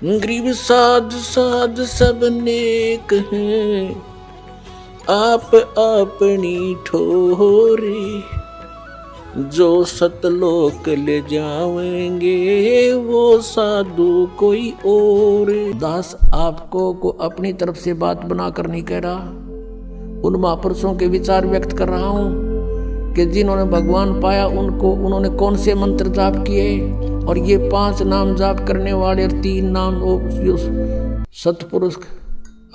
गरीब साध साध सब नेक हैं, आप अपनी ठोरे, जो सतलोक ले जाएंगे वो साधु कोई और। दास आपको को अपनी तरफ से बात बनाकर नहीं कह रहा, उन महापुरुषों के विचार व्यक्त कर रहा हूँ कि जिन्होंने भगवान पाया उनको उन्होंने कौन से मंत्र जाप किए, और ये 5 नाम जाप करने वाले और 3 नाम सतपुरुष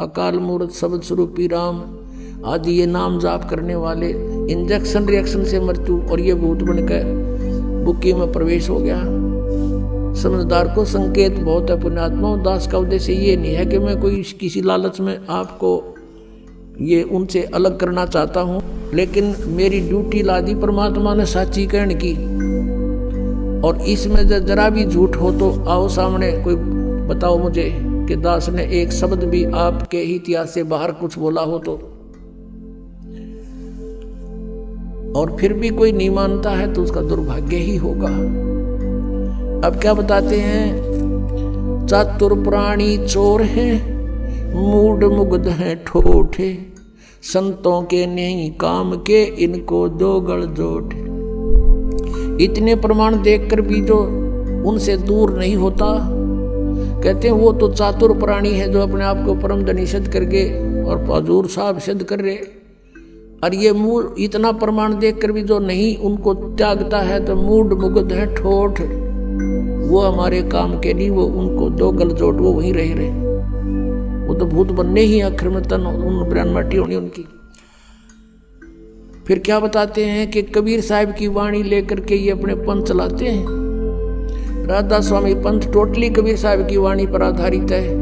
अकाल मूर्त शब्द स्वरूपी राम आदि ये नाम जाप करने वाले इंजेक्शन रिएक्शन से मृत्यु और ये भूत बनकर बुक्की में प्रवेश हो गया। समझदार को संकेत बहुत है पुण्यात्मा। दास का उद्देश्य ये नहीं है कि मैं कोई किसी लालच में आपको ये उनसे अलग करना चाहता हूँ, लेकिन मेरी ड्यूटी लादी परमात्मा ने साची कहने की, और इसमें जरा भी झूठ हो तो आओ सामने कोई बताओ मुझे कि दास ने एक शब्द भी आपके ही इतिहास से बाहर कुछ बोला हो तो। और फिर भी कोई नहीं मानता है तो उसका दुर्भाग्य ही होगा। अब क्या बताते हैं, चातुर प्राणी चोर हैं, मूड मुग्ध हैं ठोठे, संतों के नहीं काम के इनको दो गल जोट। इतने प्रमाण देखकर भी जो उनसे दूर नहीं होता, कहते हैं वो तो चातुर प्राणी है जो अपने आप को परम धनी सिद्ध करके और हजूर साहब सिद्ध कर रहे, और ये मूड इतना प्रमाण देखकर भी जो नहीं उनको त्यागता है तो मूड मुग्ध है ठोठ, वो हमारे काम के नहीं, वो उनको दो गल जोट, वो वहीं रहे, वो तो भूत बनने ही अखर में तन उन ब्रह्म माटी होनी उनकी। फिर क्या बताते हैं कि कबीर साहब की वाणी लेकर के ये अपने पंथ चलाते हैं। राधा स्वामी पंथ टोटली कबीर साहब की वाणी पर आधारित है।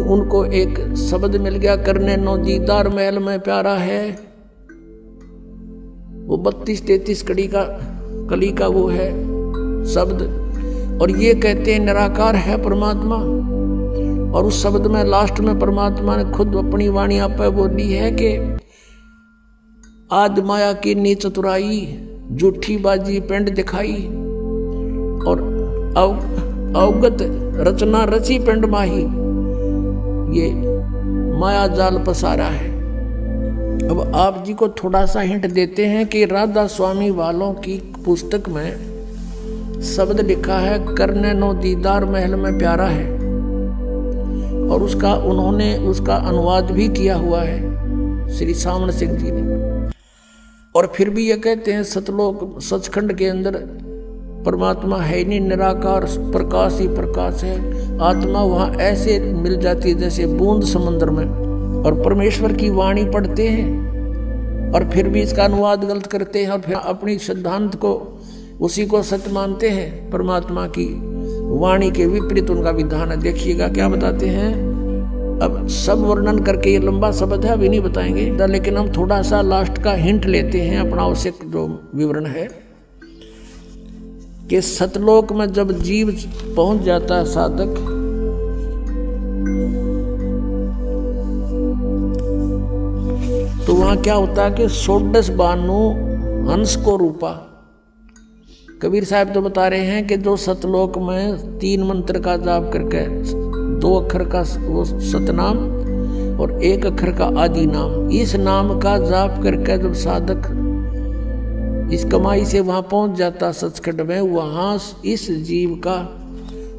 उनको एक शब्द मिल गया, करने नो दीदार महल में प्यारा है, वो 32-33 कली का वो है शब्द, और ये कहते हैं निराकार है परमात्मा, और उस शब्द में लास्ट में परमात्मा ने खुद अपनी वाणी आप बोली है कि आद माया की नी चतुराई, झूठी बाजी पिंड दिखाई, और अवगत रचना रची पिंड माही, ये माया जाल पसारा है। अब आप जी को थोड़ा सा हिंट देते हैं कि राधा स्वामी वालों की पुस्तक में शब्द लिखा है करने नो दीदार महल में प्यारा है, और उन्होंने उसका अनुवाद भी किया हुआ है श्री सामन सिंह जी ने। और फिर भी ये कहते हैं सतलोक सचखंड के अंदर परमात्मा है नहीं, निराकार प्रकाश ही प्रकाश है, आत्मा वहाँ ऐसे मिल जाती है जैसे बूंद समंदर में। और परमेश्वर की वाणी पढ़ते हैं और फिर भी इसका अनुवाद गलत करते हैं, और फिर अपनी सिद्धांत को उसी को सत्य मानते हैं। परमात्मा की वाणी के विपरीत उनका विधान है। देखिएगा क्या बताते हैं। अब सब वर्णन करके ये लंबा शब्द है, अभी नहीं बताएंगे, लेकिन हम थोड़ा सा लास्ट का हिंट लेते हैं अपना आवश्यक जो विवरण है कि सतलोक में जब जीव पहुंच जाता है साधक, तो वहां क्या होता है कि 16 बानु हंस को रूपा। कबीर साहब तो बता रहे हैं कि जो सतलोक में 3 मंत्र का जाप करके 2 अक्षर का वो सतनाम और 1 अक्षर का आदि नाम, इस नाम का जाप करके जब साधक इस कमाई से वहां पहुंच जाता सचखंड में, वहां इस जीव का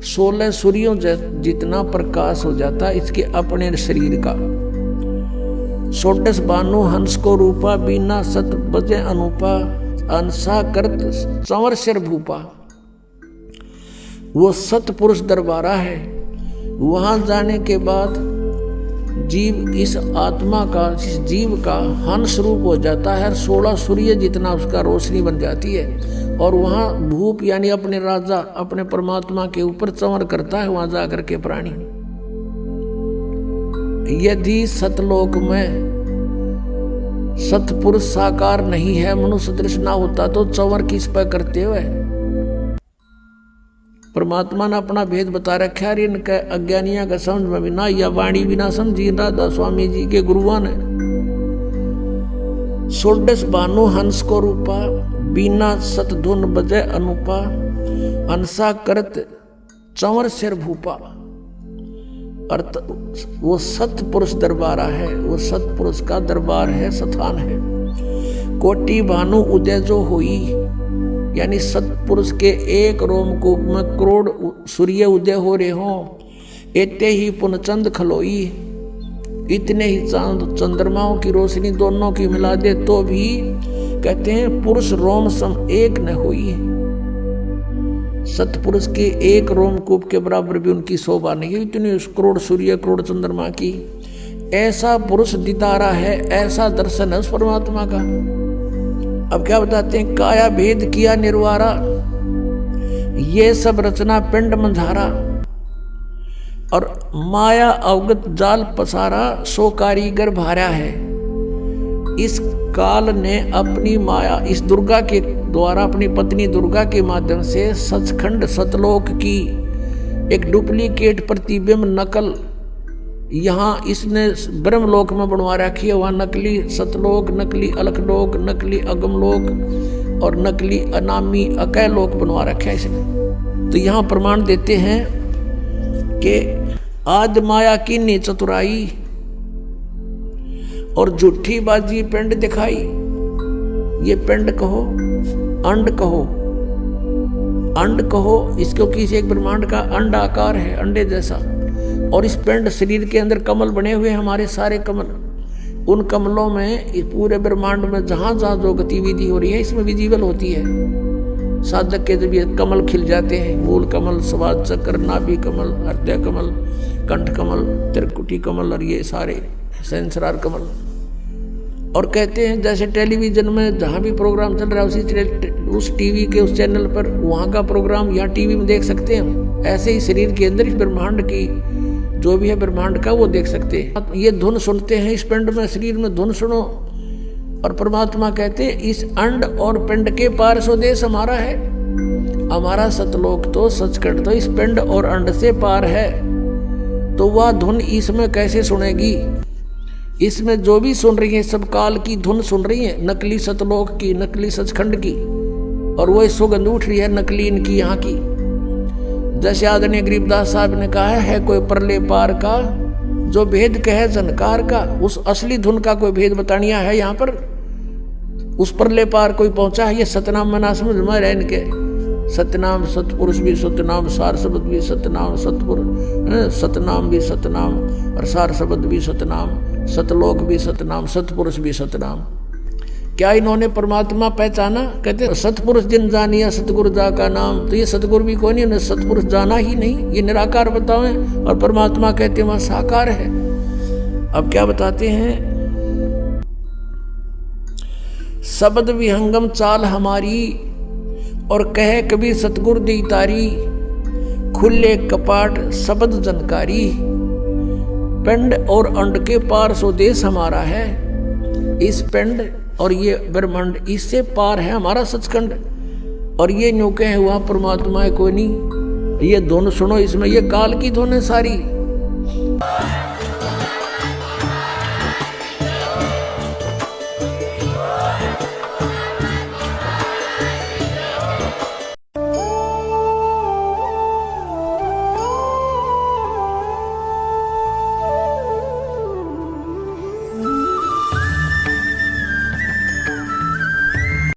16 सूर्यों जितना प्रकाश हो जाता इसके अपने शरीर का। 16 बानु हंस को रूपा, बिना सत बजे अनुपा, अनसा करत संवर सिर भूपा। वो सतपुरुष दरबारा है। वहां जाने के बाद जीव इस आत्मा का, इस जीव का हंस रूप हो जाता है, 16 सूर्य जितना उसका रोशनी बन जाती है, और वहां भूप यानी अपने राजा अपने परमात्मा के ऊपर चंवर करता है वहां जाकर के प्राणी। यदि सतलोक में सतपुरुष साकार नहीं है, मनुष्य दृश्य ना होता तो चंवर किस पर करते हुए। परमात्मा ने अपना भेद बता रखा है, इनका अज्ञानियों का समझ में भी ना, या वाणी भी ना समझी राधा स्वामी जी के गुरुआ ने। 16 बानु हंस को रूपा, बिना सत धुन बजे अनुपा, हंसा करत चंवर सिर भूपा। अर्थ वो सतपुरुष दरबारा है, वो सतपुरुष का दरबार है, स्थान है। कोटि भानु उदय जो हुई, यानी सतपुरुष के एक रोमकूप में करोड़ सूर्य उदय हो रहे हों। एते ही पुनचंद खलोई, इतने ही चांद चंद्रमाओं की रोशनी दोनों की मिला दे तो भी कहते हैं पुरुष रोम सम एक न हुई। सतपुरुष के एक रोमकूप के बराबर भी उनकी शोभा नहीं, इतनी करोड़ सूर्य करोड़ चंद्रमा की। ऐसा पुरुष दिदारा है, ऐसा दर्शन है उस परमात्मा का। अब क्या बताते हैं, काया भेद किया निर्वारा, ये सब रचना पिंड मंझारा, और माया अवगत जाल पसारा, सो कारीगर भारा है। इस काल ने अपनी माया, इस दुर्गा के द्वारा, अपनी पत्नी दुर्गा के माध्यम से सचखंड सतलोक की एक डुप्लीकेट प्रतिबिंब नकल यहाँ इसने ब्रह्मलोक में बनवा रखी है। वहाँ नकली सतलोक, नकली अलखलोक, नकली अगमलोक और नकली अनामी अकय लोक बनवा रखा है इसने। तो यहाँ प्रमाण देते हैं कि आद माया की नी चतुराई और झूठी बाजी पिंड दिखाई। ये पिंड कहो, अंड कहो, अंड कहो, इसको किसी एक ब्रह्मांड का अंड आकार है, अंडे जैसा। और इस पिंड शरीर के अंदर कमल बने हुए हैं, हमारे सारे कमल। उन कमलों में, इस पूरे ब्रह्मांड में जहां जहां जो गतिविधि हो रही है इसमें विजिबल होती है। साधक के जब ये कमल खिल जाते हैं, मूल कमल, स्वाद चक्र, नाभि कमल, हृदय कमल, कंठ कमल, त्रिकुटी कमल और ये सारे सहस्रार कमल। और कहते हैं जैसे टेलीविजन में जहाँ भी प्रोग्राम चल रहा है उस टीवी के उस चैनल पर वहाँ का प्रोग्राम यहाँ टीवी में देख सकते हैं। ऐसे ही शरीर के अंदर इस ब्रह्मांड की जो भी है ब्रह्मांड का वो देख सकते हैं। ये धुन सुनते हैं, इस पिंड में, शरीर में धुन सुनो। और परमात्मा कहते हैं इस अंड और पिंड के पार स्वदेश हमारा है। हमारा सतलोक तो सचखंड तो इस पिंड और अंड से पार है। तो वह धुन इसमें कैसे सुनेगी? इसमें जो भी सुन रही है सब काल की धुन सुन रही है, नकली सतलोक की, नकली सचखंड की, और वो सुगंध उठ रही है नकली इनकी यहाँ की। जैसे आदरणीय गरीबदास साहब ने कहा है कोई परले पार का जो भेद कहे जनकार का, उस असली धुन का कोई भेद बतानिया है यहाँ पर। उस परले पार कोई पहुंचा है, ये सतनाम मना समझ में रहे इनके। सतनाम सतपुरुष भी सतनाम, सार शब्द भी सतनाम, सतपुरुष सतनाम भी सतनाम, और सार शब्द भी सतनाम, सतलोक भी सतनाम, सतपुरुष भी सतनाम। क्या इन्होंने परमात्मा पहचाना? कहते सतपुरुष जिन जानिया सतगुरु जा का नाम। तो ये सतगुरु भी कोई नहीं, उन्हें सतपुरुष जाना ही नहीं। ये निराकार बताओ, और परमात्मा कहते हैं वह साकार है। अब क्या बताते हैं, शब्द विहंगम चाल हमारी, और कहे कबीर सतगुरु दी तारी, खुले कपाट शब्द जनकारी। पिंड और अंड के पार स्वदेश हमारा है। इस पिंड और ये ब्रह्मांड, इससे पार है हमारा सचखंड। और ये न्यू कहे हुआ परमात्मा है कोई नहीं। ये धुन सुनो, इसमें ये काल की धुन है सारी।